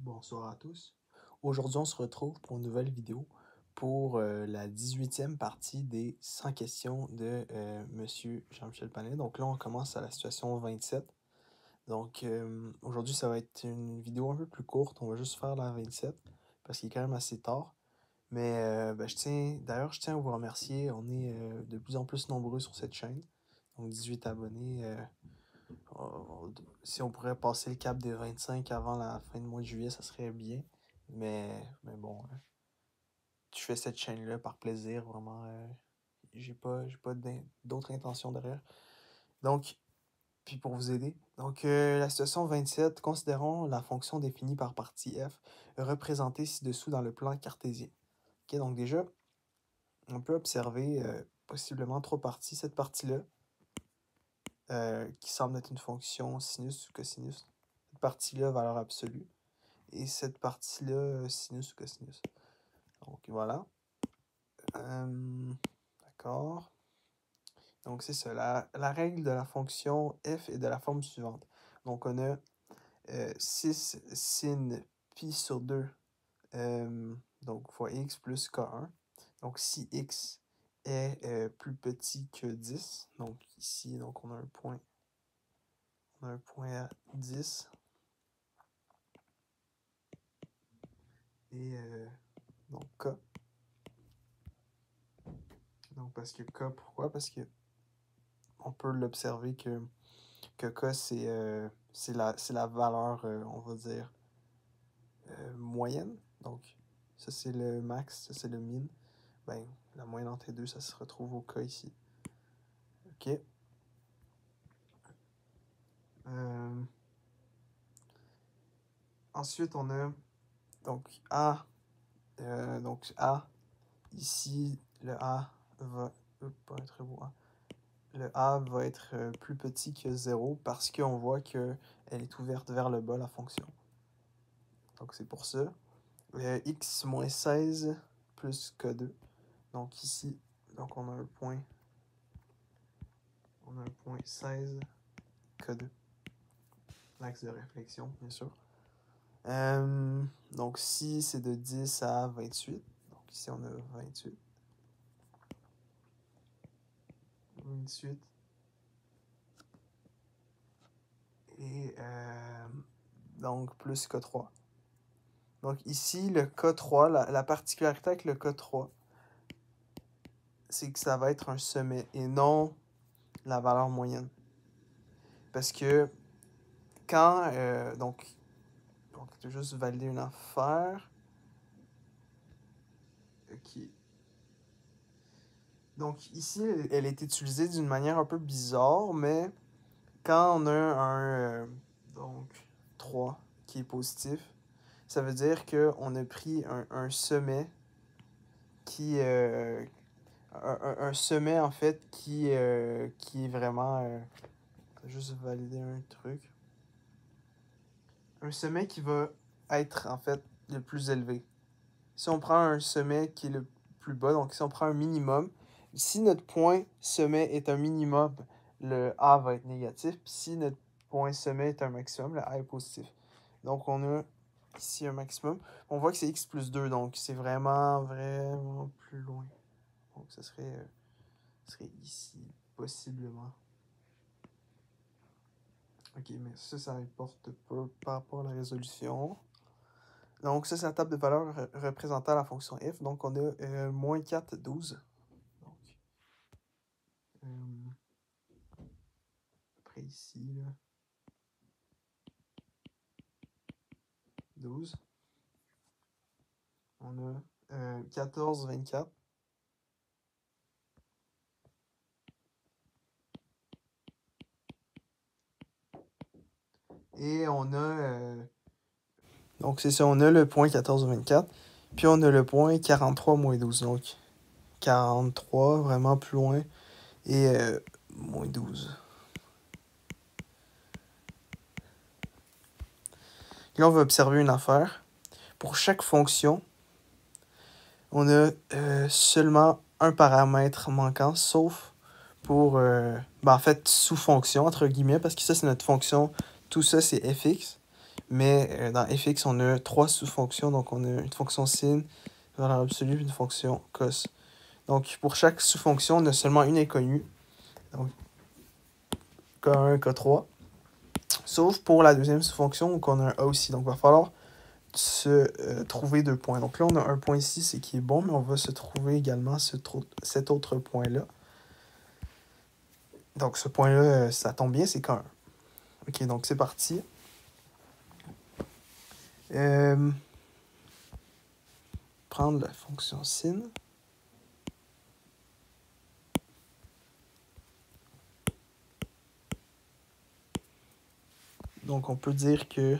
Bonsoir à tous. Aujourd'hui, on se retrouve pour une nouvelle vidéo pour la 18e partie des 100 questions de Monsieur Jean-Michel Panet. Donc là, on commence à la situation 27. Donc aujourd'hui, ça va être une vidéo un peu plus courte. On va juste faire la 27 parce qu'il est quand même assez tard. Mais je tiens à vous remercier. On est de plus en plus nombreux sur cette chaîne. Donc 18 abonnés. Si on pourrait passer le cap des 25 avant la fin du mois de juillet, ça serait bien. Mais bon, je fais cette chaîne-là par plaisir, vraiment. J'ai pas d'autres intentions derrière. Donc, puis pour vous aider. Donc, la situation 27, considérons la fonction définie par partie f, représentée ci-dessous dans le plan cartésien. Ok, donc déjà, on peut observer possiblement trois parties. Cette partie-là, qui semble être une fonction sinus ou cosinus. Cette partie-là, valeur absolue. Et cette partie-là, sinus ou cosinus. Donc, voilà. D'accord. Donc, c'est ça. La règle de la fonction f est de la forme suivante. Donc, on a 6 sin pi sur 2, donc fois x plus k1. Donc, si x est plus petit que 10, donc ici, donc on a un point à 10. Et donc k. Donc, parce que k, pourquoi? Parce que on peut l'observer que k, c'est la valeur, on va dire, moyenne. Donc, ça, c'est le max, ça, c'est le min. Ben, la moyenne entre les deux, ça se retrouve au k ici. OK. Ensuite, on a donc A. Donc, A, ici, le A va... pas être beau, hein. Le A va être plus petit que 0 parce qu'on voit qu'elle est ouverte vers le bas, la fonction. Donc, c'est pour ça. X moins 16 plus K2. Donc, ici, donc on a un point 16 K2. L'axe de réflexion, bien sûr. Donc, si c'est de 10 à 28. Donc, ici, on a 28. 28. Et donc, plus K3. Donc, ici, le K3, la particularité avec le K3, c'est que ça va être un sommet et non la valeur moyenne. Parce que quand... donc, je vais juste valider une affaire. OK. Donc, ici, elle est utilisée d'une manière un peu bizarre, mais quand on a donc, 3 qui est positif, ça veut dire qu'on a pris un sommet qui... un sommet, en fait, qui est vraiment... je vais juste valider un truc. Un sommet qui va être, en fait, le plus élevé. Si on prend un sommet qui est le plus bas, donc si on prend un minimum, si notre point sommet est un minimum, le A va être négatif. Puis si notre point sommet est un maximum, le A est positif. Donc on a ici un maximum. On voit que c'est x plus 2, donc c'est vraiment plus loin. Donc ça serait ici, possiblement. Ok, mais ça importe peu par rapport à la résolution. Donc, ça, c'est la table de valeurs représentant la fonction f. Donc, on a moins 4, 12. Donc, après ici, là, 12. On a 14, 24. Et on a... donc, c'est ça, on a le point 14, 24. Puis, on a le point 43, moins 12. Donc, 43, vraiment plus loin. Et moins 12. Là, on va observer une affaire. Pour chaque fonction, on a seulement un paramètre manquant, sauf pour, en fait, sous-fonction, entre guillemets, parce que ça, c'est notre fonction. Tout ça, c'est fx. Mais dans fx, on a 3 sous-fonctions. Donc, on a une fonction sin, valeur absolue, et une fonction cos. Donc, pour chaque sous-fonction, on a seulement une inconnue. Donc, K1, K3. Sauf pour la deuxième sous-fonction, où on a un A aussi. Donc, il va falloir se trouver 2 points. Donc là, on a un point ici, c'est qui est bon, mais on va se trouver également cet autre point-là. Donc, ce point-là, ça tombe bien, c'est K1. Ok, donc c'est parti. Prendre la fonction sin. Donc, on peut dire que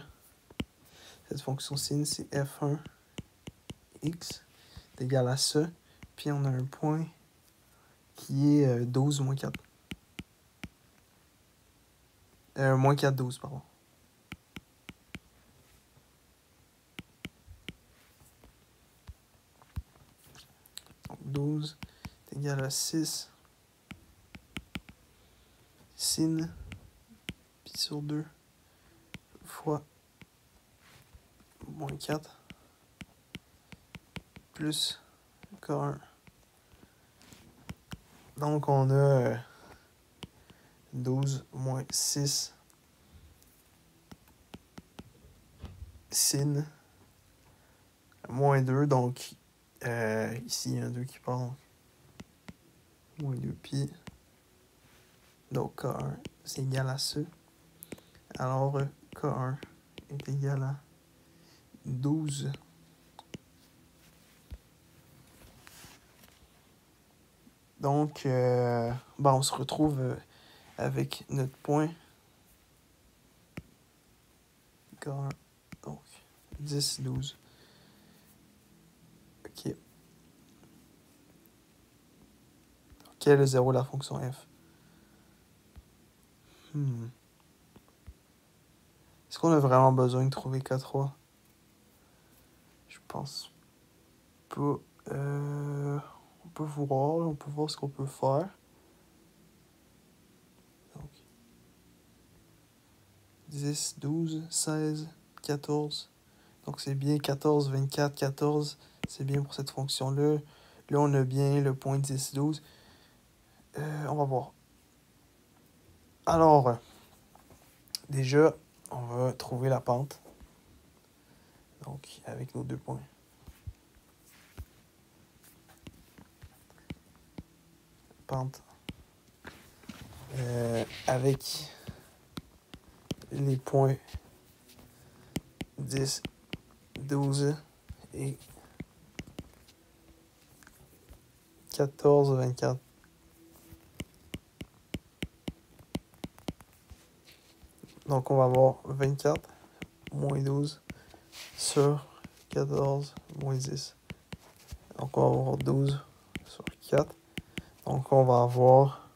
cette fonction sin, c'est f1 x est égal à ça. Puis, on a un point qui est 12 moins 4. Moins 4, 12, pardon. Donc, 12 est égal à 6 sin pi sur 2 fois moins 4 plus K1. Donc, on a 12 moins 6 sin moins 2. Donc, ici, il y a un 2 qui part. Moins 2 pi. Donc, K1, c'est égal à ça. Alors, K1 est égal à 12. Donc, on se retrouve avec notre point K1. Donc, 10, 12. Ok. Quel est le 0 de la fonction f? Est-ce qu'on a vraiment besoin de trouver K3? Je pense pas. On peut voir ce qu'on peut faire. Donc, 10, 12, 16, 14. Donc, c'est bien 14, 24, 14. C'est bien pour cette fonction-là. Là, on a bien le point 10, 12. On va voir. Alors, déjà, on va trouver la pente. Donc, avec nos 2 points. Pente. Avec les points 10, 12 et 14, 24. Donc, on va avoir 24 moins 12 sur 14 moins 10. Donc, on va avoir 12 sur 4. Donc, on va avoir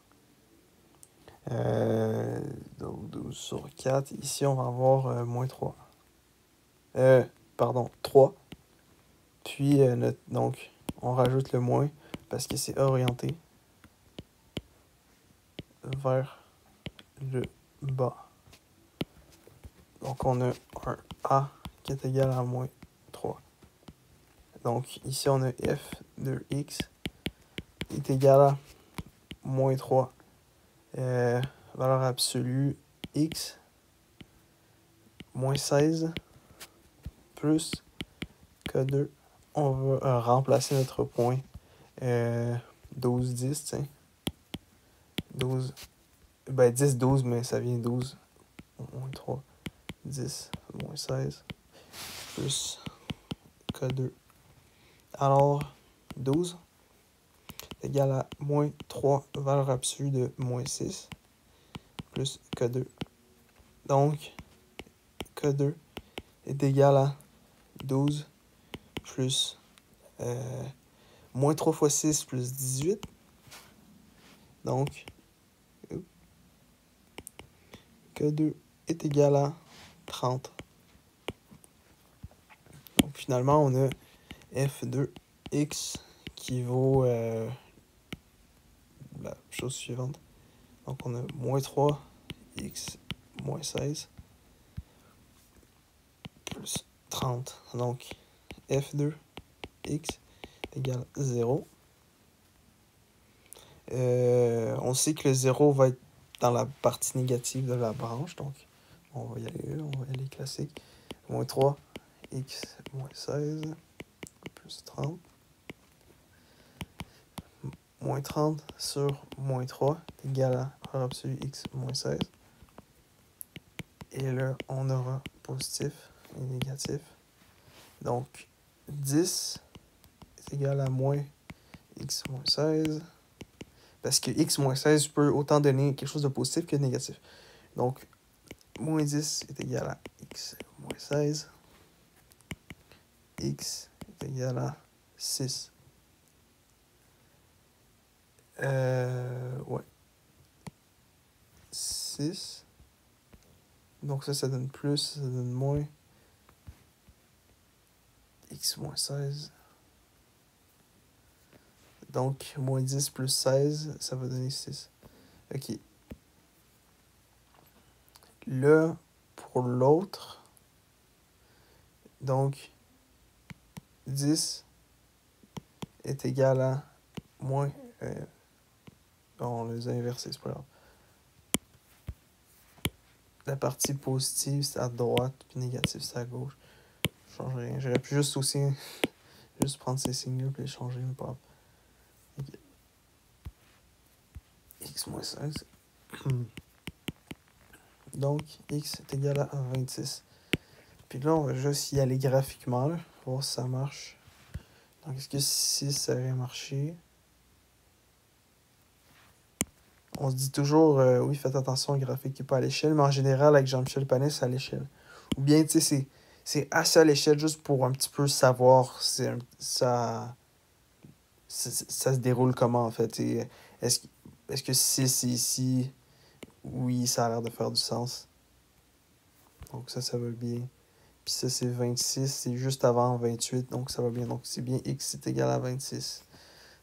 donc 12 sur 4. Ici, on va avoir moins 3. Pardon, 3. Puis, donc, on rajoute le moins parce que c'est orienté vers le bas. Donc, on a un A qui est égal à moins 3. Donc, ici, on a f de x est égal à moins 3. Valeur absolue x moins 16 plus K2. On va remplacer notre point 12, 10, tiens. 12, 10, 12, mais ça vient 12, moins 3, 10, moins 16, plus K2. Alors, 12 est égal à moins 3, valeur absolue de moins 6, plus K2. Donc, K2 est égal à 12 plus moins 3 fois 6 plus 18. Donc, K2 est égal à 30. Donc, finalement, on a f de x qui vaut la chose suivante. Donc, on a moins 3, x moins 16. 30. Donc, f2, x égale 0. On sait que le 0 va être dans la partie négative de la branche, donc on va y aller classique. Moins 3, x moins 16, plus 30. Moins 30 sur moins 3 égale à valeur absolue x moins 16. Et là, on aura positif et négatif. Donc, 10 est égal à moins x moins 16. Parce que x moins 16 peut autant donner quelque chose de positif que de négatif. Donc, moins 10 est égal à x moins 16. X est égal à 6. Ouais. 6. Donc ça donne plus, ça donne moins. X moins 16. Donc, moins 10 plus 16, ça va donner 6. Ok. Là, pour l'autre, donc, 10 est égal à moins... on les a inversés, c'est pas grave. La partie positive, c'est à droite, puis négative, c'est à gauche. Je change rien. J'aurais pu juste aussi... juste prendre ces signes-là, puis les changer, mais pas grave. Okay. X moins 16. Donc, x est égal à 26. Puis là, on va juste y aller graphiquement, là, voir si ça marche. Donc, est-ce que 6, ça aurait marché? On se dit toujours, oui, faites attention au graphique qui n'est pas à l'échelle, mais en général, avec Jean-Michel Panet, c'est à l'échelle. Ou bien, tu sais, c'est assez à l'échelle juste pour un petit peu savoir ça se déroule comment, en fait. Est-ce que 6 c'est ici? Oui, ça a l'air de faire du sens. Donc ça va bien. Puis ça, c'est 26, c'est juste avant 28, donc ça va bien. Donc c'est bien x est égal à 26.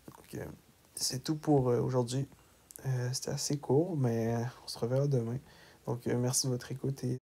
Donc c'est tout pour aujourd'hui. C'était assez court, mais on se reverra demain. Donc merci de votre écoute et